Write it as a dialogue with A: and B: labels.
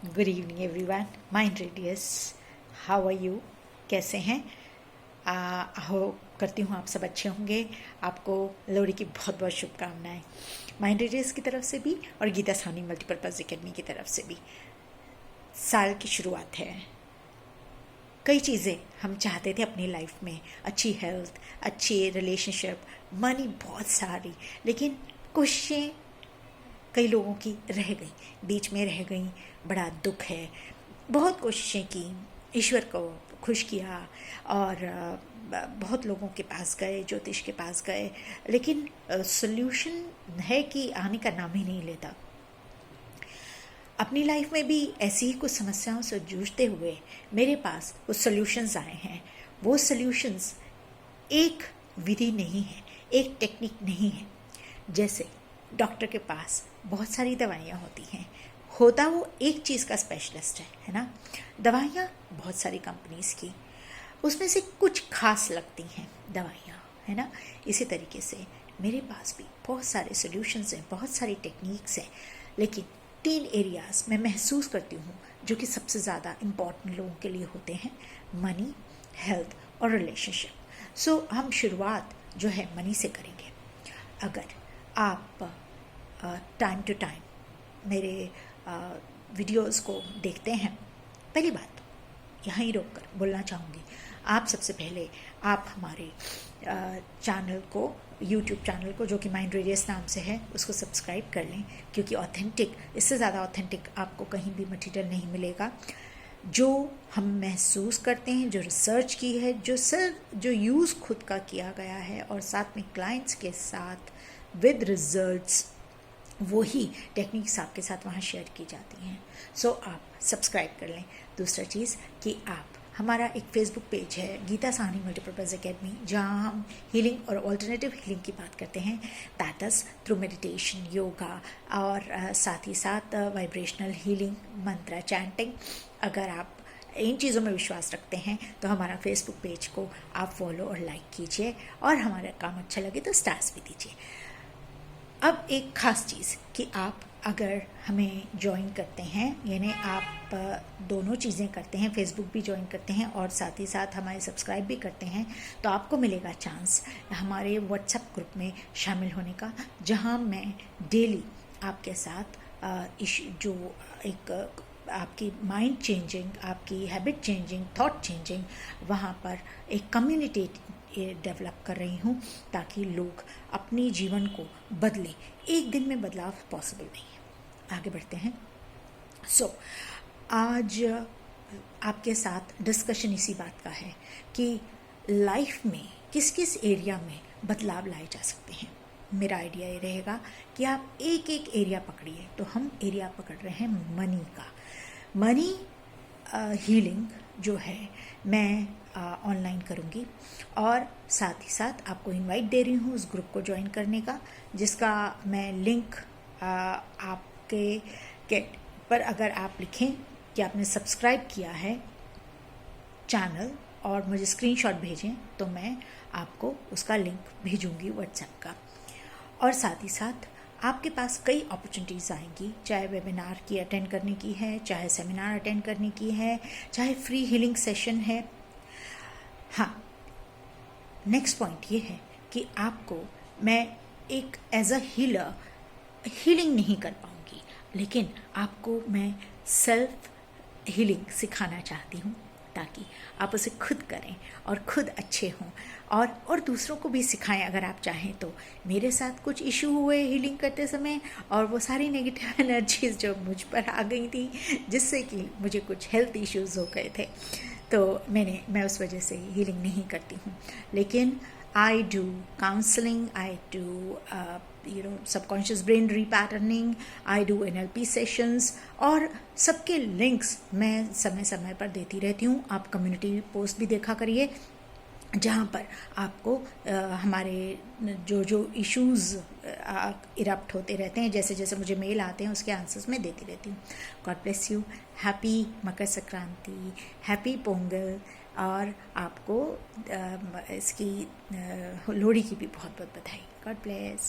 A: Good evening everyone. Mind radius, how are you? कैसे हैं? हो करती हूँ आप सब अच्छे होंगे। आपको लोहड़ी की बहुत बहुत शुभकामनाएं माइंड रेडियस की तरफ से भी और गीता साहनी मल्टीपर्पज़ एकेडमी की तरफ से भी। साल की शुरुआत है, कई चीज़ें हम चाहते थे अपनी लाइफ में, अच्छी हेल्थ, अच्छी रिलेशनशिप, मनी, बहुत सारी, लेकिन कोशिशें कई लोगों की रह गई, बीच में रह गई। बड़ा दुख है। बहुत कोशिशें की, ईश्वर को खुश किया और बहुत लोगों के पास गए, ज्योतिष के पास गए, लेकिन सल्यूशन है कि आने का नाम ही नहीं लेता। अपनी लाइफ में भी ऐसी ही कुछ समस्याओं से जूझते हुए मेरे पास कुछ सल्यूशंस आए हैं। वो सल्यूशंस एक विधि नहीं है, एक टेक्निक नहीं है। जैसे डॉक्टर के पास बहुत सारी दवाइयाँ होती हैं, होता वो एक चीज़ का स्पेशलिस्ट है ना। दवाइयाँ बहुत सारी कंपनीज़ की, उसमें से कुछ खास लगती हैं दवाइयाँ, है ना। इसी तरीके से मेरे पास भी बहुत सारे सॉल्यूशंस हैं, बहुत सारी टेक्निक्स हैं, लेकिन 3 एरियाज़ मैं महसूस करती हूँ जो कि सबसे ज़्यादा इम्पॉर्टेंट लोगों के लिए होते हैं: मनी, हेल्थ और रिलेशनशिप। सो हम शुरुआत जो है मनी से करेंगे। अगर आप टाइम टू टाइम मेरे वीडियोस को देखते हैं, पहली बात यहाँ ही रोक कर बोलना चाहूँगी, आप सबसे पहले आप हमारे चैनल को, यूट्यूब चैनल को, जो कि माइंड रेडियस नाम से है, उसको सब्सक्राइब कर लें, क्योंकि ऑथेंटिक, इससे ज़्यादा ऑथेंटिक आपको कहीं भी मटेरियल नहीं मिलेगा। जो हम महसूस करते हैं, जो रिसर्च की है, जो यूज़ खुद का किया गया है और साथ में क्लाइंट्स के साथ विद रिजल्ट्स, वही टेक्निक्स आपके साथ वहाँ शेयर की जाती हैं। सो आप सब्सक्राइब कर लें। दूसरा चीज़ कि आप, हमारा एक फेसबुक पेज है गीता साहनी मल्टीपर्पज़ एकेडमी, जहाँ हम हीलिंग और ऑल्टरनेटिव हीलिंग की बात करते हैं, that is through meditation, yoga और साथ ही साथ वाइब्रेशनल हीलिंग, मंत्रा चैंटिंग। अगर आप इन चीज़ों में विश्वास रखते हैं तो हमारा फेसबुक पेज को आप फॉलो और लाइक कीजिए, और हमारा काम अच्छा लगे तो स्टार्स भी दीजिए। अब एक ख़ास चीज़ कि आप अगर हमें ज्वाइन करते हैं, यानी आप दोनों चीज़ें करते हैं, फेसबुक भी ज्वाइन करते हैं और साथ ही साथ हमारे सब्सक्राइब भी करते हैं, तो आपको मिलेगा चांस हमारे व्हाट्सएप ग्रुप में शामिल होने का, जहां मैं डेली आपके साथ जो एक आपकी माइंड चेंजिंग, आपकी हैबिट चेंजिंग, थॉट चेंजिंग, वहाँ पर एक कम्युनिटी डेवलप कर रही हूँ, ताकि लोग अपने जीवन को बदलें। एक दिन में बदलाव पॉसिबल नहीं है। आगे बढ़ते हैं। आज आपके साथ डिस्कशन इसी बात का है कि लाइफ में किस किस एरिया में बदलाव लाए जा सकते हैं। मेरा आइडिया ये रहेगा कि आप एक एक एरिया पकड़िए। तो हम एरिया पकड़ रहे हैं मनी का। मनी हीलिंग जो है मैं ऑनलाइन करूँगी, और साथ ही साथ आपको इनवाइट दे रही हूँ उस ग्रुप को ज्वाइन करने का, जिसका मैं लिंक आपके गेट पर, अगर आप लिखें कि आपने सब्सक्राइब किया है चैनल और मुझे स्क्रीनशॉट भेजें, तो मैं आपको उसका लिंक भेजूँगी व्हाट्सएप का। और साथ ही साथ आपके पास कई अपॉर्चुनिटीज़ आएंगी, चाहे वेबिनार की अटेंड करने की है, चाहे सेमिनार अटेंड करने की है, चाहे फ्री हीलिंग सेशन है। हाँ, नेक्स्ट पॉइंट ये है कि आपको मैं एक एज अ हीलर हीलिंग नहीं कर पाऊँगी, लेकिन आपको मैं सेल्फ हीलिंग सिखाना चाहती हूँ, ताकि आप उसे खुद करें और खुद अच्छे हों, और दूसरों को भी सिखाएं अगर आप चाहें तो। मेरे साथ कुछ इशू हुए हीलिंग करते समय, और वो सारी नेगेटिव एनर्जीज जो मुझ पर आ गई थी, जिससे कि मुझे कुछ हेल्थ इश्यूज़ हो गए थे, तो मैं उस वजह से हीलिंग नहीं करती हूँ। लेकिन I do counseling, I do subconscious brain repatterning, I do NLP sessions, और सबके लिंक्स मैं समय समय पर देती रहती हूँ। आप कम्युनिटी पोस्ट भी देखा करिए, जहाँ पर आपको हमारे जो इश्यूज़ इरप्ट होते रहते हैं, जैसे जैसे मुझे मेल आते हैं उसके आंसर्स मैं देती रहती हूँ। God bless you. Happy Makar Sankranti, happy Pongal, और आपको इसकी लोहड़ी की भी बहुत बहुत बधाई। God bless.